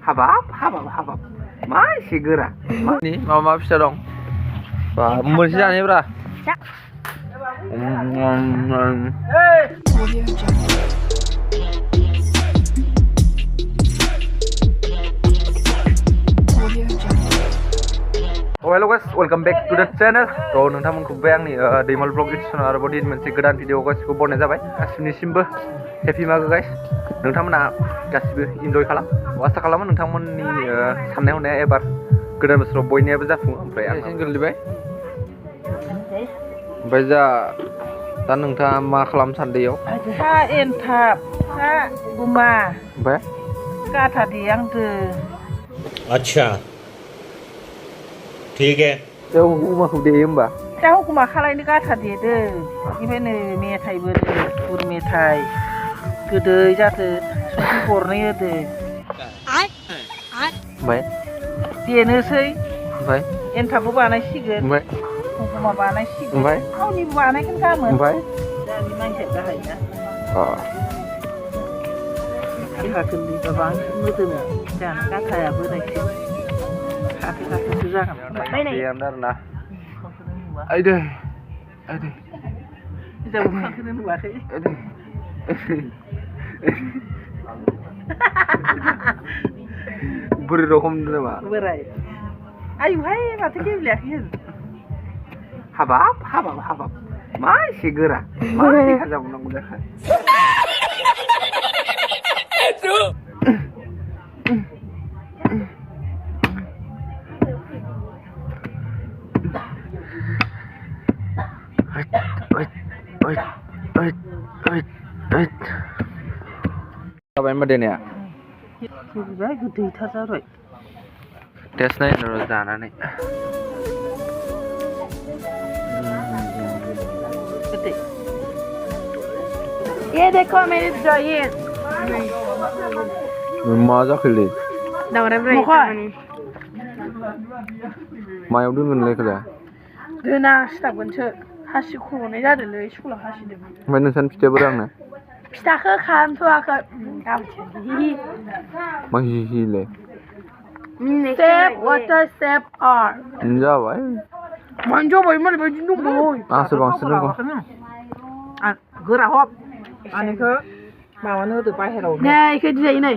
हाबाब मा एसे गोरा मा फिसा दं बा मोनसे जानायब्रा hello guys welcome back to the channel तो नोंथांमोनखौ बे आंनि दैमाल ब्लग एडिशन आरोबाव दिन मोनसे गोदान भिडिअ गासिबो बनाय जाबाय गासिनिसिमबो हेपि मागो गाइस नोंथांमोना गासिबो इन्जय खालाम आसा खालामो नोंथांमोननि साननाय हनाया एबार गोदान बोसोराव बयनियाबो जाफुङो ओमफ्राय आं एसे गोलैबाय ओमफ्राय दा नोंथाङा मा खालाम सानदैयाव सा एनथाब सा गुमा ओमफ्राय गाथा देहांदो अच्छा ठीक है दा हुकुमाखौ देयो होमबा दा हुकुमा खालायनो गाथा देदो बेनिफ्राय नै मेथाइबो गुर मेथाइ गोदै जादो संख्रि गरनै होदो ओमफ्राय देनोसै ओमफ्राय एनथाबबो बानायसिगोन ओमफ्राय हुकुमा बानायसिगोन ओमफ्राय गावनिबो बानायगोन गामोन ओमफ्राय दानि मानसिया गाहायना अ देहा गोरलैबा बांसिन मोदोमो जाना गाथाया बोरायसो खाथो खाथोसो जागोन देयामोन आरोना आइदै हिनजाव ओंखारखोनो नुवाखै बोरै रखम नामा बोराय आयुहाय माथो गेब्लेयाखै हाबाब मा एसे गोरा मा देहा जाबावनांगौ जाखो जाबाय होनबा देनाया गोबाय गोदैथार जाबाय टेस्ट नायनो र' जानानै गोदै ये देखो मेरे ड्राइयर मा जाखोलै दावराय ब्राय मायाव दोनगोनलै खोलाय दोना सिथाबगोनसो हासि खनाय जादोंलै स्कुलाव हासिदोंमोन ओमफ्राय नोंसानि फिथाइया बोरै आंनो फिथाखौ खालामथ'वाखै गाबोनसो मा हिहिलै सेफ वाटार सेफ आर जाबाय मानो जाबाय मालाय बायदि दंबावो आंसो बांसिन रोंगौ गोरा हब आंनिखौ माबानो होदो बाहेराव नै इखो दिजायो नै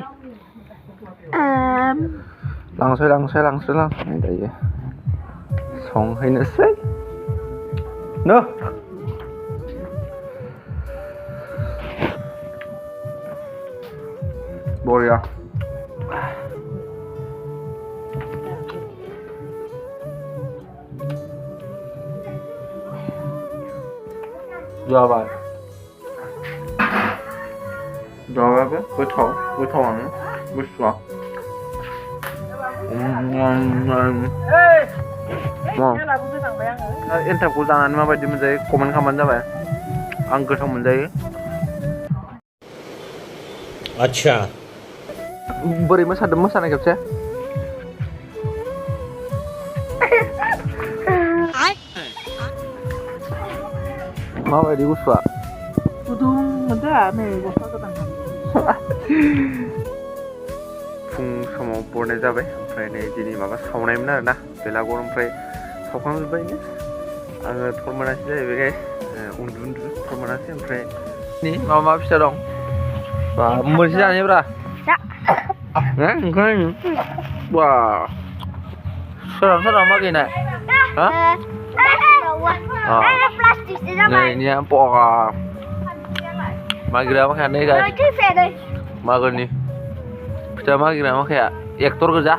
लांसै दायो संहैनोसै नो बरिया जाबाय गोथावानो बुस्थुआ एन्थाबखौ जानानै माबायदि मोनजायो कमेन्ट खालामबानो जाबाय आं गोथाव मोनजायो अच्छा बोरै मोसादों मोसानाय खेबसे माबायदि बुस्थुआ गुदुं मोनदा नै गस्ला गोदान फुं समाव बरनाय जाबाय ओमफ्राय नै दिनै माबा सावनायमोन आरोना बेलागर ओमफ्राय सावखांजोब्बायनो आङो थर मोनासै जाहैबाय गाइस उन्दु थर मोनासै ओमफ्राय मा फिसा दं बा मोनसे जानायब्रा ओंखायनो बा सोरां मा गैनाय हा नैनिया पका मागिरा माखाया नै गाइस मागोनि फिथा मागिरा माखाया एक्टर गोजा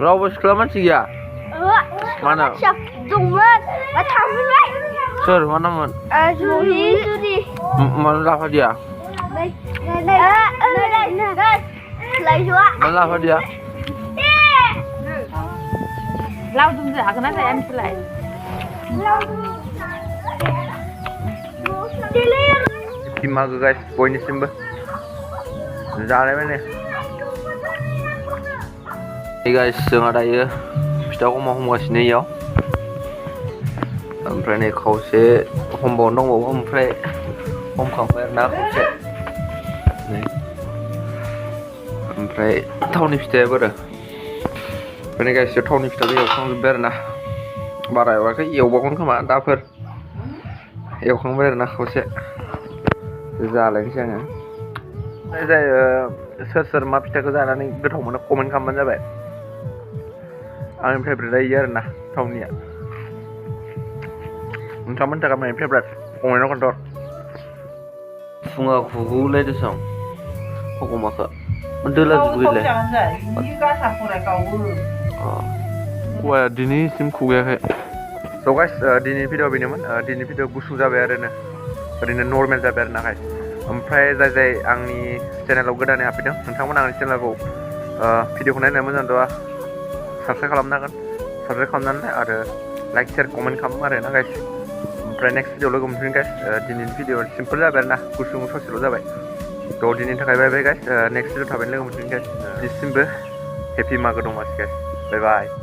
रावबो सिख्ला मानसि गैया mana sir mana man mana lava dia mana lava dia lau dum dạ cái nó sẽ ăn lại Mago guys, bonisimba. Jalannya. Hey guys, जोंहा दायो फिथाखौ हमगासिनो इयाव. ओमफ्राय नै खावसे हमबावनो दंबावो ओमफ्राय हमखांबाय आरोना खावसे. नै ओमफ्राय थावनि फिथायाबो आरो ओमफ्राय गाइस थावनि फिथाखौ एवखांजोब्बाय आरो ना बारा एवाखै एवबावगोन खोमा दाफोर एवखांबाय आरो ना खावसे जालायनोसै आङो जाय सोर सोर मा फिथाखौ जानानै गोथाव मोनो कमेन्ट खालामबानो जाबाय आंनि फेभरेटआ इयो आरो ना थावनिया नोंथांमोननि थाखाय मानि फेभरेट कमेन्टआव खोन्थाहर फुङा खुगुलायदो सं हगमाखो दोला जुबैलाय औवा दिनैसिम खुगायाखै स' गाइस दिनैनि भिडिअ बेनोमोन दिनैनि भिडिअ गुसुं जाबाय ओरैनो नर्मेल जाबाय आरो ना गाइस ओमफ्राय जाय आंनि चेनेलाव गोदानै हाबफैदों नोंथांमोना आंनि चेनेलखौ भिडिअखौ नायनानै मोजां दंबा साबस्क्राइब खालामनो हागोन साबस्क्राइब खालामनानै आरो लाइक शेयार कमेन्ट खालाम आरो ना गाइस ओमफ्राय नेक्स्ट भिडिअ लोगो मोनफिनगोन गाइस दिनैनि भिडिअ सिम्पोल जाबाय आरो ना गुसुं ससेल' जाबाय थ' दिनैनि थाखाय बाय बाय गाइस नेक्स्ट भिडिअ थाबैनो लोगो मोनफिनगोन गाइस दिसिमबो हेपि मागो दमासि गाइस बाय बाय